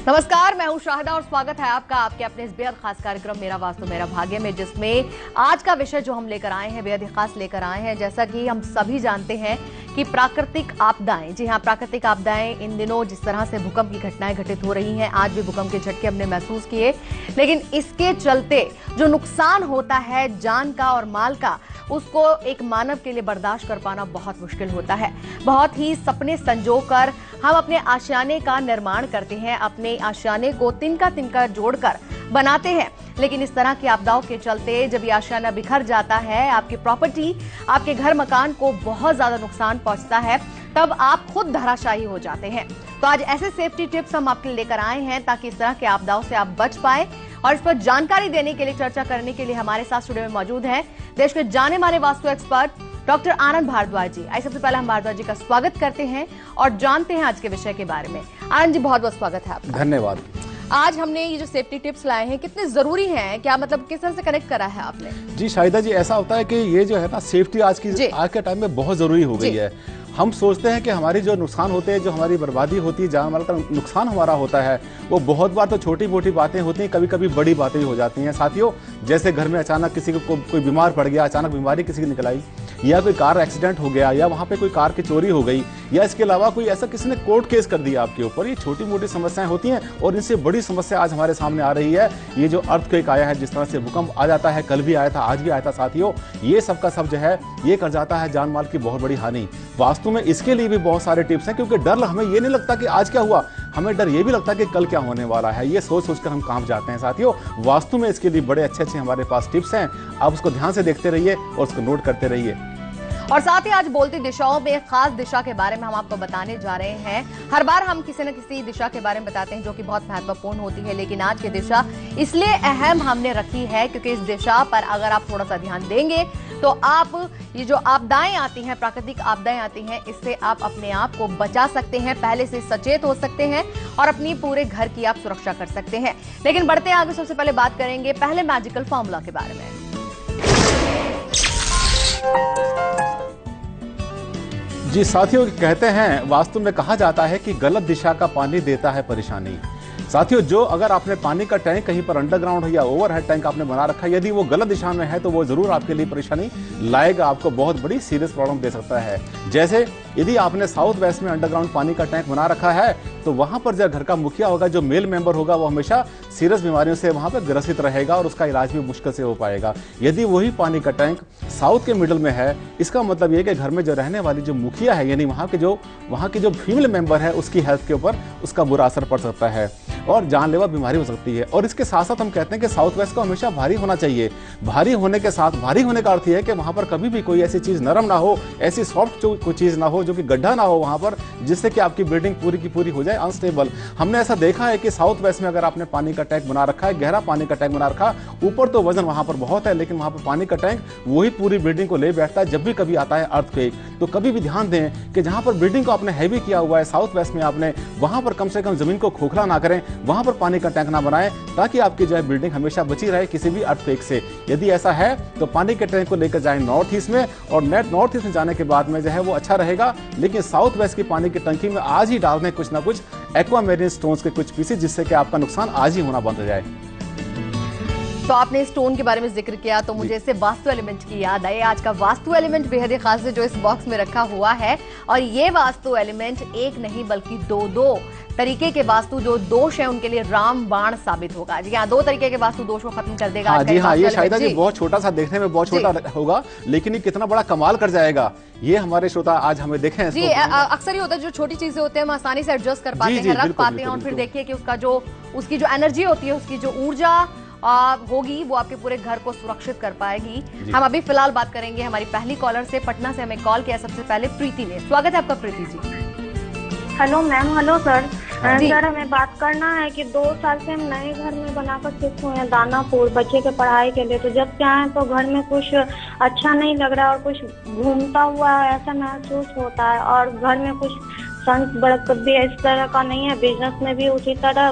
नमस्कार, मैं हूं शाहिदा और स्वागत है आपका आपके अपने इस बेहद खास कार्यक्रम मेरा वास्तु मेरा भाग्य में, जिसमें आज का विषय जो हम लेकर आए हैं बेहद ही खास लेकर आए हैं। जैसा कि हम सभी जानते हैं कि प्राकृतिक आपदाएं, जी हां, प्राकृतिक आपदाएं इन दिनों जिस तरह से भूकंप की घटनाएं घटित हो रही हैं, आज भी भूकंप के झटके हमने महसूस किए, लेकिन इसके चलते जो नुकसान होता है जान का और माल का, उसको एक मानव के लिए बर्दाश्त कर पाना बहुत मुश्किल होता है। बहुत ही सपने संजोकर हम अपने आशियाने का निर्माण करते हैं, अपने आशियाने को तिनका जोड़कर बनाते हैं, लेकिन इस तरह की आपदाओं के चलते जब ये आशियाना बिखर जाता है, आपकी प्रॉपर्टी, आपके घर मकान को बहुत ज्यादा नुकसान पहुंचता है, तब आप खुद धराशायी हो जाते हैं। तो आज ऐसे सेफ्टी टिप्स हम आपके लिए लेकर आए हैं ताकि इस तरह के आपदाओं से आप बच पाए। और इस पर जानकारी देने के लिए, चर्चा करने के लिए हमारे साथ स्टूडियो में मौजूद हैं देश के जाने माने वास्तु एक्सपर्ट डॉक्टर आनंद भारद्वाज जी। आइए सबसे पहले हम भारद्वाज जी का स्वागत करते हैं और जानते हैं आज के विषय के बारे में। आनंद जी, बहुत बहुत स्वागत है आपका। धन्यवाद। आज हमने ये जो सेफ्टी टिप्स लाए हैं कितने जरूरी हैं, क्या मतलब किस तरह से कनेक्ट करा है आपने? जी शाहिदा जी, ऐसा होता है कि ये जो है ना सेफ्टी आज के टाइम में बहुत जरूरी हो गई है। हम सोचते हैं कि हमारी जो नुकसान होते हैं, जो हमारी बर्बादी होती है, जान माल का नुकसान हमारा होता है, वो बहुत बार तो छोटी मोटी बातें होती हैं, कभी कभी बड़ी बातें ही हो जाती हैं। साथियों, जैसे घर में अचानक किसी को कोई बीमार पड़ गया, अचानक बीमारी किसी की निकल आई, या कोई कार एक्सीडेंट हो गया, या वहाँ पे कोई कार की चोरी हो गई, या इसके अलावा कोई ऐसा किसी ने कोर्ट केस कर दिया आपके ऊपर, ये छोटी मोटी समस्याएं होती हैं। और इनसे बड़ी समस्या आज हमारे सामने आ रही है, ये जो अर्थक्वेक आया है, जिस तरह से भूकंप आ जाता है, कल भी आया था, आज भी आया था साथियों, ये सब का सब जो है ये कर जाता है जान माल की बहुत बड़ी हानि। वास्तु में इसके लिए भी बहुत सारे टिप्स हैं, क्योंकि डर हमें ये नहीं लगता कि आज क्या हुआ, हमें डर ये भी लगता है कि कल क्या होने वाला है। ये सोच कर हम कांप जाते हैं साथियों। वास्तु में इसके लिए बड़े अच्छे हमारे पास टिप्स हैं, आप उसको ध्यान से देखते रहिए और उसको नोट करते रहिए। और साथ ही आज बोलती दिशाओं में एक खास दिशा के बारे में हम आपको बताने जा रहे हैं। हर बार हम किसी न किसी दिशा के बारे में बताते हैं जो कि बहुत महत्वपूर्ण होती है, लेकिन आज की दिशा इसलिए अहम हमने रखी है क्योंकि इस दिशा पर अगर आप थोड़ा सा ध्यान देंगे तो आप ये जो आपदाएं आती हैं, प्राकृतिक आपदाएं आती हैं, इससे आप अपने आप को बचा सकते हैं, पहले से सचेत हो सकते हैं और अपनी पूरे घर की आप सुरक्षा कर सकते हैं। लेकिन बढ़ते आगे, सबसे पहले बात करेंगे पहले मैजिकल फॉर्मूला के बारे में। जी साथियों, कहते हैं वास्तु में कहा जाता है कि गलत दिशा का पानी देता है परेशानी। साथियों, जो अगर आपने पानी का टैंक कहीं पर अंडरग्राउंड या ओवरहेड टैंक आपने बना रखा है, यदि वो गलत दिशा में है तो वो जरूर आपके लिए परेशानी लाएगा, आपको बहुत बड़ी सीरियस प्रॉब्लम दे सकता है। जैसे यदि आपने साउथ वेस्ट में अंडरग्राउंड पानी का टैंक बना रखा है तो वहां पर जो घर का मुखिया होगा, जो मेल मेंबर होगा, वो हमेशा सीरियस बीमारियों से वहां पर ग्रसित रहेगा और उसका इलाज भी मुश्किल से हो पाएगा। यदि वही पानी का टैंक साउथ के मिडल में है, इसका मतलब ये कि घर में जो रहने वाली जो मुखिया है, यानी वहां की जो फीमेल मेंबर है, उसकी हेल्थ के ऊपर उसका बुरा असर पड़ सकता है और जानलेवा बीमारी हो सकती है। और इसके साथ साथ हम कहते हैं कि साउथ वेस्ट को हमेशा भारी होना चाहिए। भारी होने के साथ, भारी होने का अर्थ यह है कि वहां पर कभी भी कोई ऐसी चीज नरम ना हो, ऐसी सॉफ्ट कोई चीज ना हो, जो कि गड्ढा ना हो वहां पर, जिससे कि आपकी बिल्डिंग पूरी की पूरी हो जाए अनस्टेबल। हमने ऐसा देखा है कि साउथ वेस्ट में अगर आपने पानी का टैंक बना रखा है, गहरा पानी का टैंक बना रखा, ऊपर तो वजन वहां पर बहुत है, लेकिन वहां पर पानी का टैंक वही पूरी बिल्डिंग को ले बैठता है जब भी कभी आता है अर्थक्वेक। तो कभी भी ध्यान दें कि जहां पर बिल्डिंग को आपने हैवी किया हुआ है साउथ वेस्ट में, आपने वहां पर कम से कम जमीन को खोखला ना करें, वहां पर पानी का टैंक ना बनाएं, ताकि आपकी जो है बिल्डिंग हमेशा बची रहे किसी भी अर्थक्वेक से। यदि ऐसा है तो पानी के टैंक को लेकर जाएं नॉर्थ ईस्ट में, और नॉर्थ ईस्ट में जाने के बाद में जो है वो अच्छा रहेगा। लेकिन साउथ वेस्ट की पानी की टंकी में आज ही डाल दें कुछ ना कुछ एक्वामेरिन स्टोन्स के कुछ पीसेस, जिससे कि आपका नुकसान आज ही होना बंद हो जाए। तो आपने स्टोन के बारे में जिक्र किया तो मुझे इससे वास्तु एलिमेंट की याद आई। आज का वास्तु एलिमेंट बेहद ही खास है जो इस बॉक्स में रखा हुआ है, और ये वास्तु एलिमेंट एक नहीं बल्कि दो तरीके के वास्तु जो दोष है उनके लिए राम बाण साबित होगा। जी हाँ, 2 तरीके के वास्तु दोष को खत्म कर देगा। जी हाँ, ये शायद जी बहुत छोटा सा, देखने में बहुत छोटा होगा, लेकिन ये कितना बड़ा कमाल कर जाएगा, ये हमारे श्रोता आज हमें देखें। जी, अक्सर ही होता है जो छोटी चीजें होते हैं हम आसानी से एडजस्ट कर पाते हैं, रख पाते हैं, और फिर देखिए कि उसकी जो एनर्जी होती है, उसकी जो ऊर्जा होगी, वो आपके पूरे घर को सुरक्षित कर पाएगी। हम अभी फिलहाल बात करेंगे हमारी पहली कॉलर से। पटना से हमें कॉल किया सबसे पहले प्रीति ने। स्वागत है आपका Preeti ji. Hello ma'am. Hello sir. Sir, हमें बात करना है कि 2 साल से हम नए घर में बनाकर शिफ्ट हुए हैं दानापुर, बच्चे के पढ़ाई के लिए। तो जब से आए तो घर में कुछ अच्छा नहीं लग रहा है और कुछ घूमता हुआ ऐसा महसूस होता है, और घर में कुछ सन बड़क भी इस तरह का नहीं है, बिजनेस में भी उसी तरह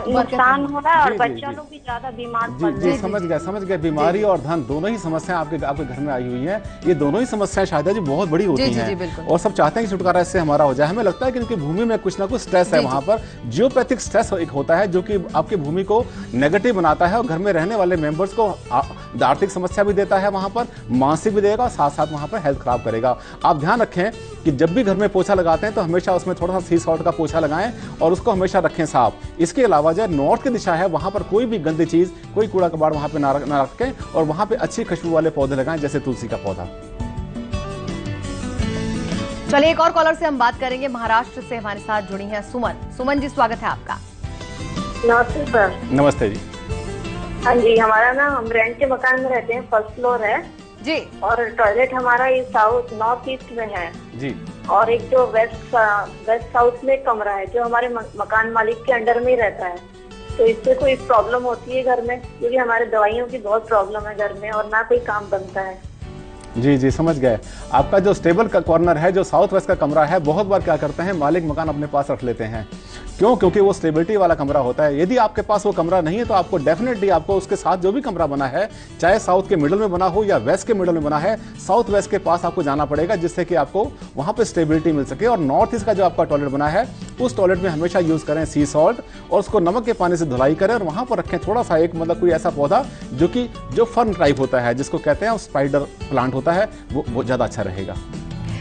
नुकसान हो रहा है और बच्चा लोग भी ज्यादा बीमार पड़ रहे हैं। समझ गए। बीमारी और धन दोनों ही समस्याएं आपके घर में आई हुई है। ये दोनों ही समस्याएं शायद जी बहुत बड़ी होती हैं और सब चाहते हैं कि छुटकारा इससे हमारा हो जाए। हमें लगता है कि उनकी भूमि में कुछ ना कुछ स्ट्रेस है, वहां पर जियोपैथिक स्ट्रेस एक होता है जो कि आपकी भूमि को नेगेटिव बनाता है और घर में रहने वाले मेंबर्स को आर्थिक समस्या भी देता है, वहां पर मानसिक भी देगा और साथ साथ वहां पर हेल्थ खराब करेगा। आप ध्यान रखें कि जब भी घर में पोछा लगाते हैं तो हमेशा उसमें थोड़ा सा सी सॉल्ट का पोछा लगाएं और उसको हमेशा रखें साफ। इसके अलावा जो नॉर्थ की दिशा है वहां पर कोई भी गंदी चीज, कोई कूड़ा कबाड़ वहां पे ना रखें और वहां पे अच्छी खुशबू वाले पौधे लगाएं जैसे तुलसी का पौधा। चलिए एक और कॉलर से हम बात करेंगे। महाराष्ट्र से हमारे साथ जुड़ी हैं सुमन जी, स्वागत है आपका। नमस्ते सर। नमस्ते जी। हाँ जी, हमारा ना हम रेंट के मकान में रहते हैं, फर्स्ट फ्लोर है जी और टॉयलेट हमारा ये साउथ नॉर्थ ईस्ट में है जी और एक जो वेस्ट साउथ में कमरा है जो हमारे मकान मालिक के अंडर में ही रहता है। तो इससे कोई प्रॉब्लम होती है घर में, क्योंकि हमारे दवाइयों की बहुत प्रॉब्लम है घर में और ना कोई काम बनता है। जी समझ गए। आपका जो स्टेबल का कॉर्नर है, जो साउथ वेस्ट का कमरा है, बहुत बार क्या करते हैं मालिक मकान अपने पास रख लेते हैं। क्यों? क्योंकि वो स्टेबिलिटी वाला कमरा होता है। यदि आपके पास वो कमरा नहीं है तो आपको डेफिनेटली आपको उसके साथ जो भी कमरा बना है, चाहे साउथ के मिडल में बना हो या वेस्ट के मिडल में बना है, साउथ वेस्ट के पास आपको जाना पड़ेगा जिससे कि आपको वहां पे स्टेबिलिटी मिल सके। और नॉर्थ ईस्ट का जो आपका टॉयलेट बना है उस टॉयलेट में हमेशा यूज करें सी सॉल्ट और उसको नमक के पानी से धुलाई करें और वहां पर रखें थोड़ा सा एक कोई ऐसा पौधा जो फर्न टाइप होता है, जिसको कहते हैं स्पाइडर प्लांट होता है, वो ज्यादा अच्छा रहेगा।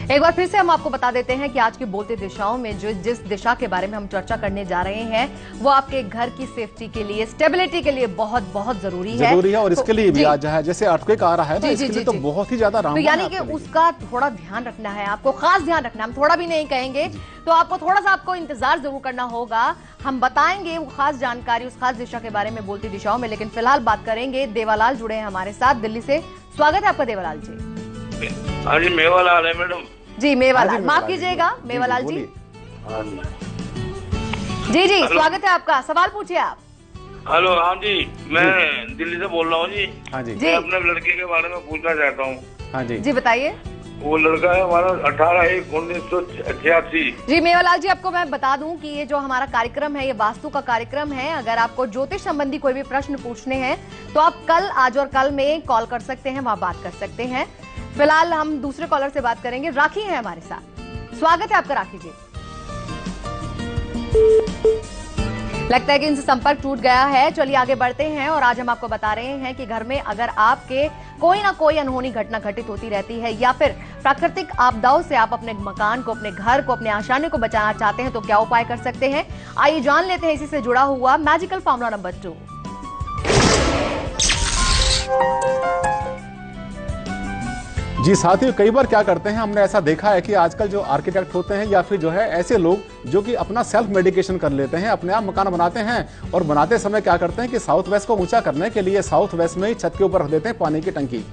एक बार फिर से हम आपको बता देते हैं कि आज की बोलती दिशाओं में जिस दिशा के बारे में हम चर्चा करने जा रहे हैं वो आपके घर की सेफ्टी के लिए, स्टेबिलिटी के लिए बहुत बहुत जरूरी है और इसके लिए भी आज जैसे अर्थक्वेक आ रहा है ना, इसके लिए तो बहुत ही ज्यादा तो यानी कि उसका थोड़ा ध्यान रखना है, आपको खास ध्यान रखना है। हम थोड़ा भी नहीं कहेंगे तो आपको थोड़ा सा आपको इंतजार जरूर करना होगा। हम बताएंगे वो खास जानकारी उस खास दिशा के बारे में बोलती दिशाओं में, लेकिन फिलहाल बात करेंगे। देवालाल जुड़े हैं हमारे साथ दिल्ली से। स्वागत है आपका देवालाल जी। हाँ जी, मेवालाल है मैडम। जी मेवालाल, माफ कीजिएगा मेवालाल जी। जी स्वागत है आपका, सवाल पूछिए आप। हेलो। हाँ जी, मैं दिल्ली से बोल रहा हूँ जी। हाँ जी। मैं अपने लड़के के बारे में पूछना चाहता हूँ। हाँ जी बताइए। वो लड़का है हमारा 18/1/1986। जी मेवालाल जी, आपको मैं बता दूं कि ये जो हमारा कार्यक्रम है ये वास्तु का कार्यक्रम है। अगर आपको ज्योतिष संबंधी कोई भी प्रश्न पूछने हैं तो आप कल, आज और कल में कॉल कर सकते हैं, वहां बात कर सकते हैं। फिलहाल हम दूसरे कॉलर से बात करेंगे। राखी है हमारे साथ, स्वागत है आपका राखी जी। लगता है कि इनसे संपर्क टूट गया है। चलिए आगे बढ़ते हैं और आज हम आपको बता रहे हैं कि घर में अगर आपके कोई ना कोई अनहोनी घटना घटित होती रहती है या फिर प्राकृतिक आपदाओं से आप अपने मकान को, अपने घर को, अपने आशाने को बचाना चाहते हैं तो क्या उपाय कर सकते हैं, आइए जान लेते हैं इसी से जुड़ा हुआ मैजिकल फॉर्मूला नंबर 2। जी साथियों, कई बार क्या करते हैं, हमने ऐसा देखा है कि आजकल जो आर्किटेक्ट होते हैं या फिर जो है ऐसे लोग जो कि अपना सेल्फ मेडिकेशन कर लेते हैं, अपने आप मकान बनाते हैं और बनाते समय क्या करते हैं कि साउथ वेस्ट को ऊंचा करने के लिए साउथ वेस्ट में ही छत के ऊपर रख देते हैं पानी की टंकी।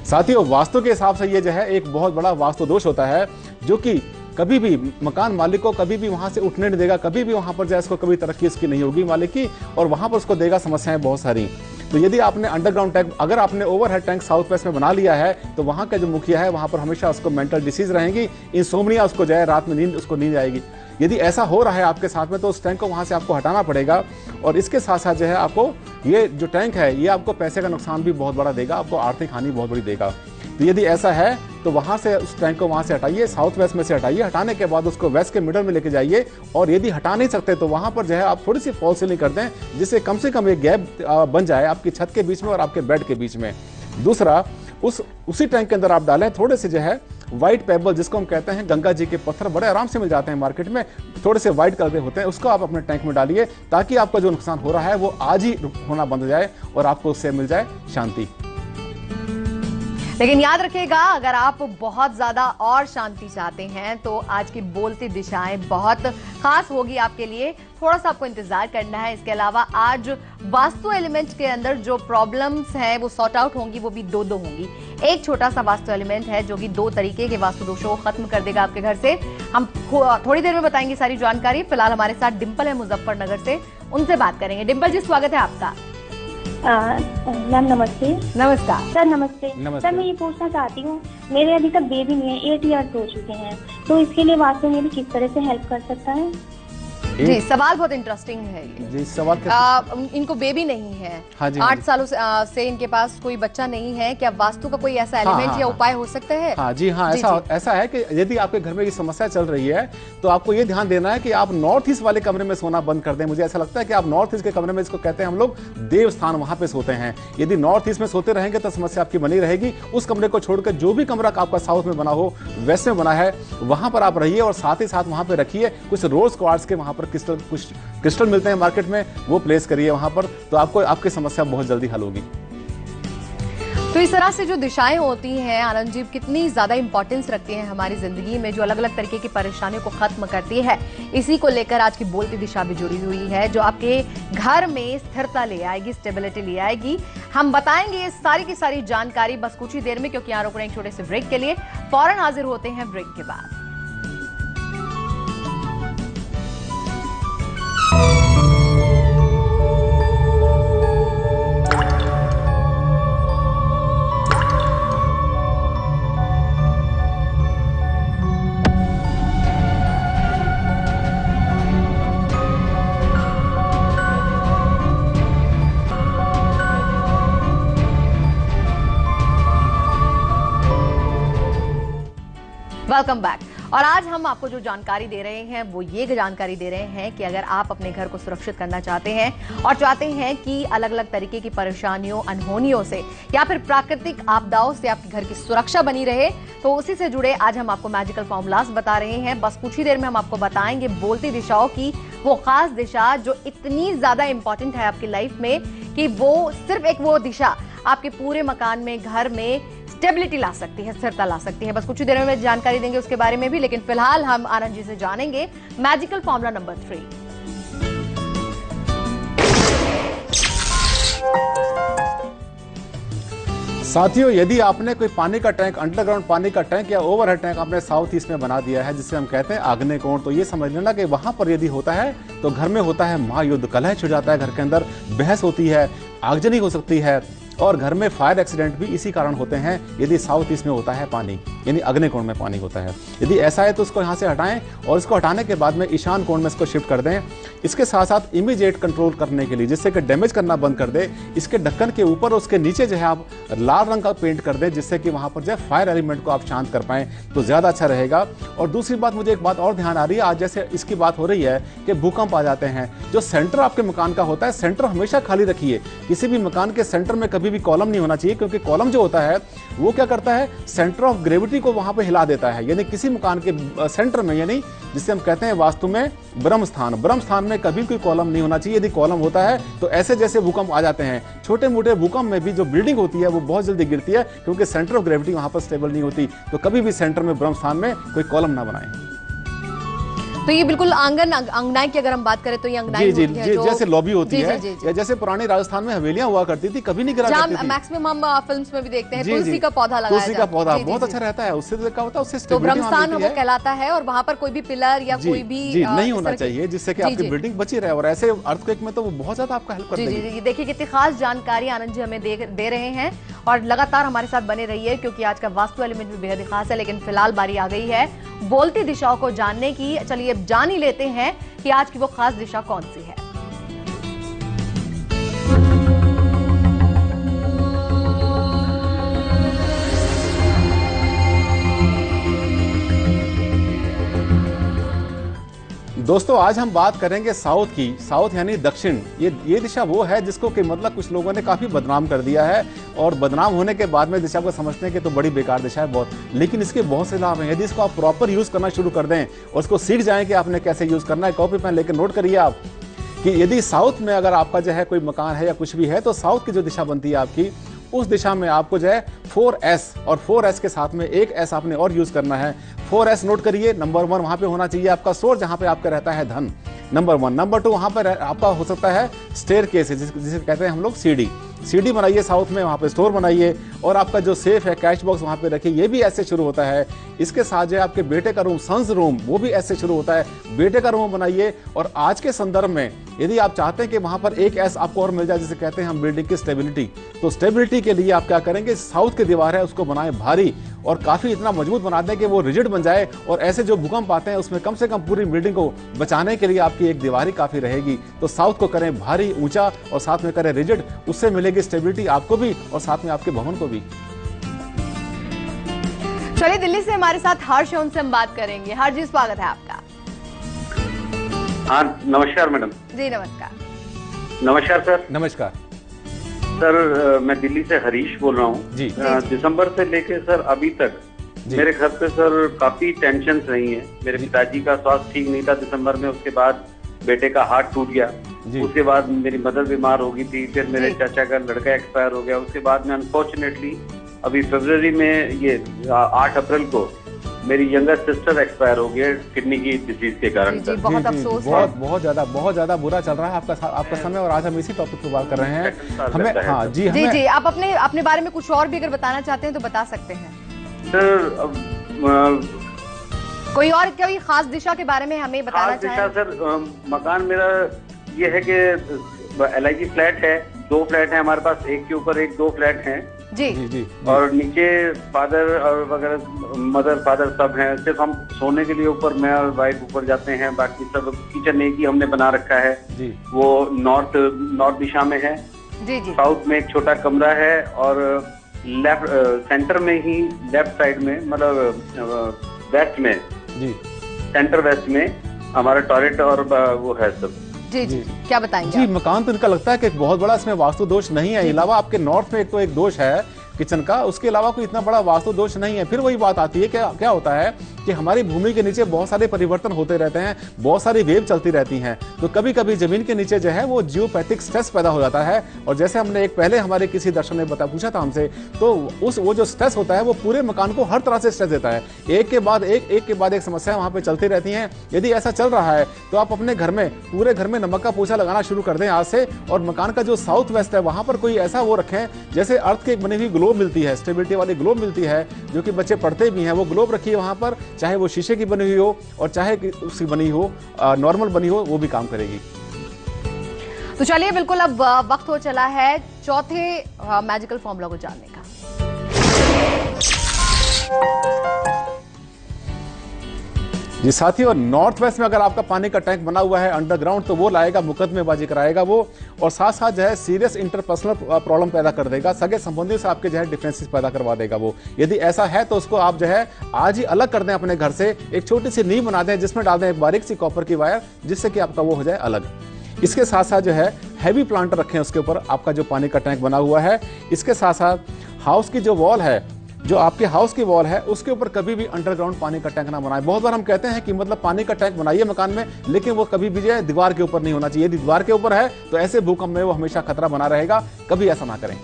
साथियों, वास्तु के हिसाब से ये जो है एक बहुत बड़ा वास्तु दोष होता है जो कि कभी भी मकान मालिक को कभी भी वहां से उठने नहीं देगा, कभी भी वहां पर जो इसको कभी तरक्की इसकी नहीं होगी मालिक की, और वहां पर उसको देगा समस्याएं बहुत सारी। तो यदि आपने अंडरग्राउंड टैंक, अगर आपने ओवरहेड टैंक साउथ वेस्ट में बना लिया है तो वहां का जो मुखिया है वहां पर हमेशा उसको मेंटल डिसीज रहेंगी, इंसोम्निया उसको जो है रात में नींद आएगी। यदि ऐसा हो रहा है आपके साथ में तो उस टैंक को वहां से आपको हटाना पड़ेगा। और इसके साथ साथ जो है आपको ये जो टैंक है ये आपको पैसे का नुकसान भी बहुत बड़ा देगा, आपको आर्थिक हानि बहुत बड़ी देगा। तो यदि ऐसा है तो वहां से उस टैंक को वहां से हटाइए, साउथ वेस्ट में से हटाइए। हटाने के बाद उसको वेस्ट के मिडल में लेके जाइए और यदि हटा नहीं सकते तो वहां पर जो है आप थोड़ी सी फॉल सीलिंग कर दें जिससे कम से कम एक गैप बन जाए आपकी छत के बीच में और आपके बेड के बीच में। दूसरा, उसी टैंक के अंदर आप डालें थोड़े से जो है व्हाइट पेबल, जिसको हम कहते हैं गंगा जी के पत्थर, बड़े आराम से मिल जाते हैं मार्केट में, थोड़े से व्हाइट कलर के होते हैं, उसको आप अपने टैंक में डालिए ताकि आपका जो नुकसान हो रहा है वो आज ही होना बंद हो जाए और आपको उससे मिल जाए शांति। लेकिन याद रखिएगा, अगर आप बहुत ज्यादा और शांति चाहते हैं तो आज की बोलती दिशाएं बहुत खास होगी आपके लिए, थोड़ा सा आपको इंतजार करना है। इसके अलावा आज वास्तु एलिमेंट के अंदर जो प्रॉब्लम्स हैं वो सॉर्ट आउट होंगी, वो भी दो होंगी। एक छोटा सा वास्तु एलिमेंट है जो कि 2 तरीके के वास्तु दोषों को खत्म कर देगा आपके घर से। हम थोड़ी देर में बताएंगे सारी जानकारी। फिलहाल हमारे साथ डिंपल है मुजफ्फरनगर से, उनसे बात करेंगे। डिंपल जी, स्वागत है आपका। मैम नमस्ते। नमस्कार सर नमस्ते। नमस्ते। सर मैं ये पूछना चाहती हूँ, मेरे अभी तक बेबी नहीं है, 8 इयर्स हो चुके हैं, तो इसके लिए वास्तु मेरी किस तरह से हेल्प कर सकता है? जी, सवाल बहुत इंटरेस्टिंग है ये। जी सवाल इनको बेबी नहीं है, हाँ जी, 8 सालों से इनके पास कोई बच्चा नहीं है, क्या वास्तु का कोई ऐसा एलिमेंट या उपाय हो सकता है? हाँ जी हाँ, ऐसा है कि यदि आपके घर में ये समस्या चल रही है तो आपको ये ध्यान देना है कि आप नॉर्थ ईस्ट वाले कमरे में सोना बंद कर दें। मुझे ऐसा लगता है कि आप नॉर्थ ईस्ट के कमरे में, इसको कहते हैं हम लोग देव स्थान, वहां पे सोते हैं। यदि नॉर्थ ईस्ट में सोते रहेंगे तो समस्या आपकी बनी रहेगी। उस कमरे को छोड़कर जो भी कमरा आपका साउथ में बना हो, वेस्ट में बना है, वहां पर आप रहिए और साथ ही साथ वहां पर रखिए कुछ रोज क्वार्ट्ज के, वहां पर क्रिस्टल मिलते हैं मार्केट में, वो प्लेस करिए वहां पर, तो आपको आपकी समस्या बहुत जल्दी हल होगी। तो इस तरह से जो दिशाएं होती हैं आनंद जी, कितनी ज्यादा इंपॉर्टेंस रखती हैं हमारी जिंदगी में, जो अलग अलग तरीके की परेशानियों को खत्म करती है। इसी को लेकर आज की बोलती दिशा भी जुड़ी हुई है, जो आपके घर में स्थिरता ले आएगी, स्टेबिलिटी ले आएगी। हम बताएंगे ये सारी की सारी जानकारी बस कुछ ही देर में, क्योंकि यहाँ रुक रहे हैं एक छोटे से ब्रेक के लिए। फौरन हाजिर होते हैं ब्रेक के बाद। Welcome back. और आज हम आपको जो जानकारी दे रहे हैं वो ये जानकारी दे रहे हैं कि अगर आप अपने घर को सुरक्षित करना चाहते हैं और चाहते हैं कि अलग अलग तरीके की परेशानियों, अनहोनियों से या फिर प्राकृतिक आपदाओं से आपके घर की सुरक्षा बनी रहे, तो उसी से जुड़े आज हम आपको मैजिकल फॉर्मूलाज बता रहे हैं। बस कुछ ही देर में हम आपको बताएंगे बोलती दिशाओं की वो खास दिशा जो इतनी ज्यादा इंपॉर्टेंट है आपकी लाइफ में कि वो सिर्फ एक वो दिशा आपके पूरे मकान में, घर में स्टेबिलिटी ला सकती है, स्थिरता ला सकती है। बस कुछ ही देर में जानकारी देंगे उसके बारे में भी, लेकिन फिलहाल हम आनंद जी से जानेंगे मैजिकल फॉर्मूला नंबर 3। साथियों, यदि आपने कोई पानी का टैंक, अंडरग्राउंड पानी का टैंक या ओवरहेड टैंक आपने साउथ ईस्ट में बना दिया है, जिसे हम कहते हैं आग्नेय कोण, तो ये समझ लेना कि वहां पर यदि होता है तो घर में होता है महायुद्ध, कलह छिड़ जाता है, घर के अंदर बहस होती है, आगजनी हो सकती है और घर में फायर एक्सीडेंट भी इसी कारण होते हैं यदि साउथ ईस्ट में होता है पानी, यानी अग्नि कोण में पानी होता है। यदि ऐसा है तो उसको यहाँ से हटाएं और इसको हटाने के बाद में ईशान कोण में इसको शिफ्ट कर दें। इसके साथ साथ इमीडिएट कंट्रोल करने के लिए, जिससे कि डैमेज करना बंद कर दे, इसके ढक्कन के ऊपर और उसके नीचे जो है आप लाल रंग का पेंट कर दें, जिससे कि वहाँ पर जो है फायर एलिमेंट को आप शांत कर पाएँ तो ज़्यादा अच्छा रहेगा। और दूसरी बात, मुझे एक बात और ध्यान आ रही है, आज जैसे इसकी बात हो रही है कि भूकंप आ जाते हैं, जो सेंटर आपके मकान का होता है, सेंटर हमेशा खाली रखिए। किसी भी मकान के सेंटर में कभी भी कॉलम नहीं होना चाहिए, क्योंकि कॉलम जो होता है वो क्या करता है, सेंटर ऑफ ग्रेविटी को वहां पे हिला देता है। यानी किसी मकान के सेंटर में, यानी जिसे हम कहते हैं वास्तु में ब्रह्म स्थान में कभी कोई कॉलम नहीं होना चाहिए। यदि कॉलम होता है तो ऐसे जैसे भूकंप आ जाते हैं, छोटे मोटे भूकंप में भी जो बिल्डिंग होती है वो बहुत जल्दी गिरती है, क्योंकि सेंटर ऑफ ग्रेविटी वहां पर स्टेबल नहीं होती। तो कभी भी सेंटर में, ब्रह्म स्थान में कोई कॉलम ना बनाएं। तो ये बिल्कुल आंगन, अंगनाई की अगर हम बात करें तो ये अंगनाई जी, होती है, जो जैसे लॉबी होती है, जी। या जैसे पुराने राजस्थान में हवेलियां हुआ करती थी, कभी नहीं गिरा करती थी। मैक्सिमम हम फिल्म्स में भी देखते हैं तुलसी का पौधा लगाया, तुलसी का पौधा बहुत अच्छा रहता है, उससे क्या होता है, उससे तो ब्रह्मस्थान वो कहलाता है और वहां पर कोई भी पिलर या कोई भी नहीं होना चाहिए, जिससे कि आपकी बिल्डिंग बची रहे। और ऐसे अर्थक्वेक में तो वो बहुत ज्यादा आपका हेल्प करती है। जी, देखिए कितनी खास जानकारी आनंद जी हमें दे रहे हैं और लगातार हमारे साथ बने रहिए, क्योंकि आज का वास्तु एलिमेंट भी बेहद खास है। लेकिन फिलहाल बारी आ गई है बोलती दिशाओं को जानने की। चलिए अब जान ही लेते हैं कि आज की वो खास दिशा कौन सी है। दोस्तों, आज हम बात करेंगे साउथ की। साउथ यानी दक्षिण। ये दिशा वो है जिसको कि मतलब कुछ लोगों ने काफी बदनाम कर दिया है, और बदनाम होने के बाद में दिशा को समझते हैं कि तो बड़ी बेकार दिशा है बहुत, लेकिन इसके बहुत से लाभ हैं। यदि इसको आप प्रॉपर यूज करना शुरू कर दें और उसको सीख जाएं कि आपने कैसे यूज करना है, कॉपी पेन लेकर नोट करिए आप कि यदि साउथ में अगर आपका जो है कोई मकान है या कुछ भी है, तो साउथ की जो दिशा बनती है आपकी, उस दिशा में आपको जो है 4S और 4S के साथ में एक S आपने और यूज करना है। 4S नोट करिए। नंबर 1 वहां पे होना चाहिए आपका सोर्स, जहां पे आपका रहता है धन, नंबर 1। नंबर 2 वहां पर आपका हो सकता है स्टेयर केस, जिसे कहते हैं हम लोग सीढ़ी। सीढ़ी बनाइए साउथ में, वहाँ पे स्टोर बनाइए, और आपका जो सेफ है कैश बॉक्स वहाँ पे रखिए, ये भी ऐसे शुरू होता है। इसके साथ जो है आपके बेटे का रूम, सन्स रूम, वो भी ऐसे शुरू होता है, बेटे का रूम बनाइए। और आज के संदर्भ में यदि आप चाहते हैं कि वहाँ पर एक ऐसा आपको और मिल जाए, जिसे कहते हैं हम बिल्डिंग की स्टेबिलिटी, तो स्टेबिलिटी के लिए आप क्या करेंगे, साउथ की दीवार है उसको बनाएं भारी और काफ़ी इतना मजबूत बना दें कि वो रिजिड बन जाए, और ऐसे जो भूकंप आते हैं उसमें कम से कम पूरी बिल्डिंग को बचाने के लिए आपकी एक दीवार ही काफ़ी रहेगी। तो साउथ को करें भारी, ऊंचा, और साथ में करें रिजिड, उससे मिलेगी स्टेबिलिटी आपको भी और साथ में आपके भवन को भी। चलिए दिल्ली से हमारे साथ हर्ष है, उनसे हम बात करेंगे। हर्ष जी, स्वागत है आपका। हाँ, नमस्कार मैडम। जी नमस्कार। नमस्कार सर। नमस्कार सर, मैं दिल्ली से हरीश बोल रहा हूँ जी। दिसंबर से लेके सर अभी तक मेरे घर पे सर काफी टेंशन रही है। मेरे पिताजी का स्वास्थ्य ठीक नहीं था दिसंबर में, उसके बाद बेटे का हार्ट टूट गया, उसके बाद मेरी मदर बीमार हो गई थी, फिर मेरे चाचा का लड़का एक्सपायर हो गया, उसके बाद में अनफॉर्चुनेटली अभी फरवरी में ये 8 अप्रैल को मेरी यंगर सिस्टर एक्सपायर हो गई किडनी की डिजीज के कारण। जी, बहुत अफसोस है। बहुत ज्यादा बुरा चल रहा है आपका समय, और आज हम इसी टॉपिक पर बात कर रहे हैं। हमें हाँ जी जी जी, आप अपने बारे में कुछ और भी अगर बताना चाहते हैं तो बता सकते हैं सर। कोई खास दिशा के बारे में हमें बताना चाहें? सर, मकान मेरा ये है कि LIG फ्लैट है, 2 फ्लैट है हमारे पास, एक के ऊपर एक 2 फ्लैट हैं जी। जी। और नीचे फादर और वगैरह मदर फादर सब हैं। सिर्फ हम सोने के लिए ऊपर मैं और वाइफ ऊपर जाते हैं, बाकी सब किचन एक ही हमने बना रखा है जी। वो नॉर्थ दिशा में है जी जी। साउथ में एक छोटा कमरा है, और लेफ्ट सेंटर में ही लेफ्ट साइड में, मतलब वेस्ट में जी, सेंटर वेस्ट में हमारा टॉयलेट और वो है सब। जी जी, क्या बताएंगे जी? मकान तो इनका लगता है कि बहुत बड़ा इसमें वास्तु दोष नहीं है, अलावा आपके नॉर्थ में एक दोष है किचन का, उसके अलावा कोई इतना बड़ा वास्तु दोष नहीं है। फिर वही बात आती है, क्या होता है कि हमारी भूमि के नीचे बहुत सारे परिवर्तन होते रहते हैं, बहुत सारी वेव चलती रहती हैं, तो कभी कभी जमीन के नीचे जो है वो जियोपैथिक स्ट्रेस पैदा हो जाता है। और जैसे हमने एक पहले हमारे किसी दर्शक ने पूछा था हमसे, तो वो जो स्ट्रेस होता है वो पूरे मकान को हर तरह से स्ट्रेस देता है, एक के बाद एक समस्या वहाँ पे चलती रहती हैं। यदि ऐसा चल रहा है तो आप अपने घर में, पूरे घर में नमक का पोछा लगाना शुरू कर दें आज से, और मकान का जो साउथ वेस्ट है वहाँ पर कोई ऐसा वो रखें जैसे अर्थ की बनी हुई ग्लोब मिलती है, स्टेबिलिटी वाली ग्लोब मिलती है, जो कि बच्चे पढ़ते भी हैं, वो ग्लोब रखिए वहाँ पर, चाहे वो शीशे की बनी हुई हो और चाहे उसकी बनी हो नॉर्मल बनी हो, वो भी काम करेगी। तो चलिए बिल्कुल अब वक्त हो चला है चौथे मैजिकल फॉर्मूला को जानने का। जी साथियों, नॉर्थ वेस्ट में अगर आपका पानी का टैंक बना हुआ है अंडरग्राउंड, तो वो लाएगा, मुकदमेबाजी कराएगा वो, और साथ साथ जो है सीरियस इंटरपर्सनल प्रॉब्लम पैदा कर देगा, सगे संबंधियों से आपके जो है डिफरेंसेस पैदा करवा देगा वो। यदि ऐसा है तो उसको आप जो है आज ही अलग कर दें अपने घर से, एक छोटी सी नींव बना दें जिसमें डाल दें एक बारीक सी कॉपर की वायर, जिससे कि आपका वो हो जाए अलग। इसके साथ साथ जो है हैवी प्लांटर रखें उसके ऊपर आपका जो पानी का टैंक बना हुआ है। इसके साथ साथ हाउस की जो वॉल है, जो आपके हाउस की वॉल है, उसके ऊपर कभी भी अंडरग्राउंड पानी का टैंक ना बनाएं। बहुत बार हम कहते हैं कि मतलब पानी का टैंक बनाइए मकान में, लेकिन वो कभी भी जो है दीवार के ऊपर नहीं होना चाहिए। यदि दीवार के ऊपर है तो ऐसे भूकंप में वो हमेशा खतरा बना रहेगा, कभी ऐसा ना करें।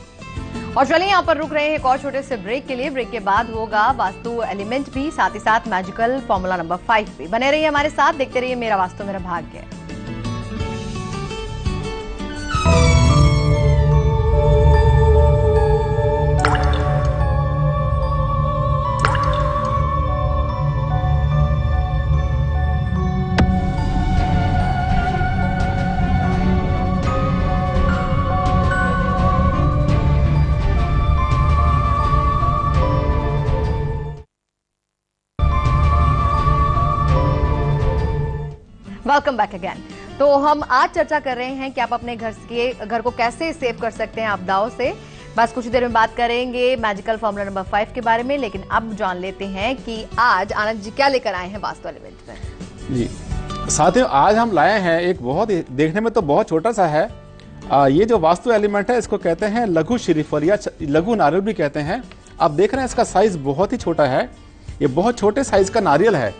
और चलिए यहाँ पर रुक रहे हैं एक और छोटे से ब्रेक के लिए। ब्रेक के बाद होगा वास्तु एलिमेंट भी, साथ ही साथ मैजिकल फॉर्मूला नंबर 5 भी। बने रहिए हमारे साथ, देखते रहिए मेरा वास्तु मेरा भाग्य। Welcome back again. तो हम आज चर्चा कर रहे हैं कि आप अपने घर को कैसे सेव कर सकते हैं आपदाओं से। बस कुछ देर में बात करेंगे मैजिकल फॉर्मूला नंबर 5 के बारे में, लेकिन अब जान लेते हैं कि आज आनंद जी क्या लेकर आए हैं वास्तु एलिमेंट में। जी साथियों, आज हम लाए हैं एक बहुत देखने में तो बहुत छोटा सा है, ये जो वास्तु एलिमेंट है इसको कहते हैं लघु श्रीफल या लघु नारियल भी कहते हैं। आप देख रहे हैं इसका साइज बहुत ही छोटा है, ये बहुत छोटे साइज का नारियल है,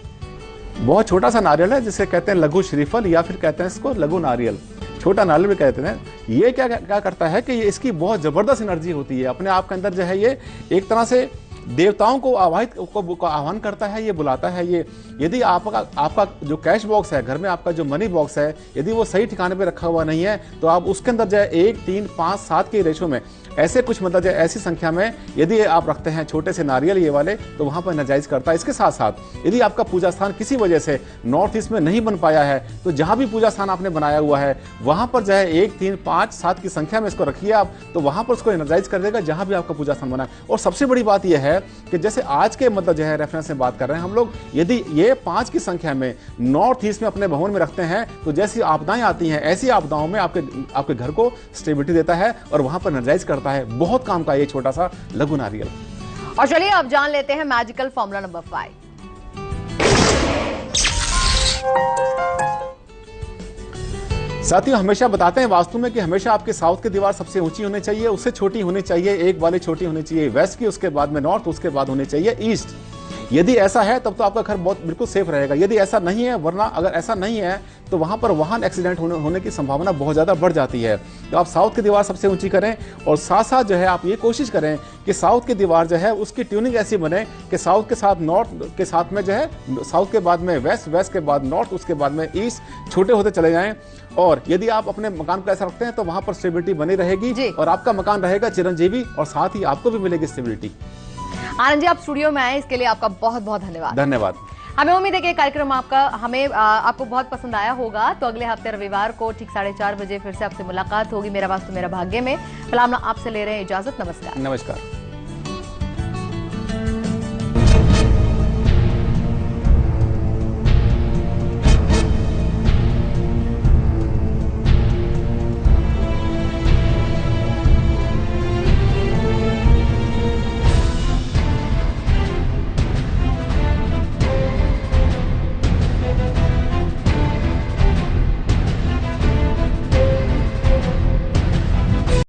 बहुत छोटा सा नारियल है जिसे कहते हैं लघु श्रीफल या फिर कहते हैं इसको लघु नारियल, छोटा नारियल भी कहते हैं। ये क्या करता है कि ये इसकी बहुत जबरदस्त एनर्जी होती है, अपने आप के अंदर जो है ये एक तरह से देवताओं को आह्वान करता है, ये बुलाता है। ये यदि आपका जो कैश बॉक्स है घर में, आपका जो मनी बॉक्स है, यदि वो सही ठिकाने पे रखा हुआ नहीं है तो आप उसके अंदर जो है 1, 3, 5, 7 के रेशो में ऐसे कुछ मतलब ऐसी संख्या में यदि आप रखते हैं छोटे से नारियल ये वाले, तो वहां पर नाजायज करता है। इसके साथ साथ यदि आपका पूजा स्थान किसी वजह से नॉर्थ ईस्ट में नहीं बन पाया है तो जहां भी पूजा स्थान आपने बनाया हुआ है वहां पर जो है 1, 3, 5, 7 की संख्या में इसको रखिए आप, तो वहां पर उसको एनर्जाइज कर देगा जहां भी आपका पूजा स्थान बना है। और सबसे बड़ी बात यह है कि जैसे आज के मतलब जो है रेफरेंस में बात कर रहे हैं हम लोग, यदि ये 5 की संख्या में नॉर्थ ईस्ट में अपने भवन में रखते हैं तो जैसी आपदाएं आती हैं ऐसी आपदाओं में आपके घर को स्टेबिलिटी देता है और वहां पर एनर्जाइज करता है। बहुत काम का ये छोटा सा लघु नारियल। और चलिए अब जान लेते हैं मैजिकल फॉर्मूला नंबर 5। साथियों, हमेशा बताते हैं वास्तु में कि हमेशा आपके साउथ की दीवार सबसे ऊंची होनी चाहिए, उससे छोटी होनी चाहिए, एक वाली छोटी होनी चाहिए वेस्ट की, उसके बाद में नॉर्थ, उसके बाद होनी चाहिए ईस्ट। यदि ऐसा है तब तो आपका घर बहुत बिल्कुल सेफ रहेगा। यदि ऐसा नहीं है, वरना अगर ऐसा नहीं है तो वहां पर वाहन एक्सीडेंट होने की संभावना बहुत ज़्यादा बढ़ जाती है। तो आप साउथ की दीवार सबसे ऊंची करें और साथ साथ जो है आप ये कोशिश करें कि साउथ की दीवार जो है उसकी ट्यूनिंग ऐसी बने कि साउथ के साथ नॉर्थ के साथ में जो है साउथ के बाद में वेस्ट, वेस्ट के बाद नॉर्थ, उसके बाद में ईस्ट, छोटे होते चले जाएं। और यदि आप अपने मकान को ऐसा रखते हैं तो वहां पर स्टेबिलिटी बनी रहेगी और आपका मकान रहेगा चिरंजीवी और साथ ही आपको भी मिलेगी स्टेबिलिटी। आनंद जी, आप स्टूडियो में आए इसके लिए आपका बहुत बहुत धन्यवाद। धन्यवाद। हमें उम्मीद है कि कार्यक्रम आपको बहुत पसंद आया होगा। तो अगले हफ्ते रविवार को ठीक 4:30 बजे फिर से आपसे मुलाकात होगी मेरा वास्तु मेरा भाग्य में। फिलहाल आपसे ले रहे हैं इजाजत। नमस्कार। नमस्कार।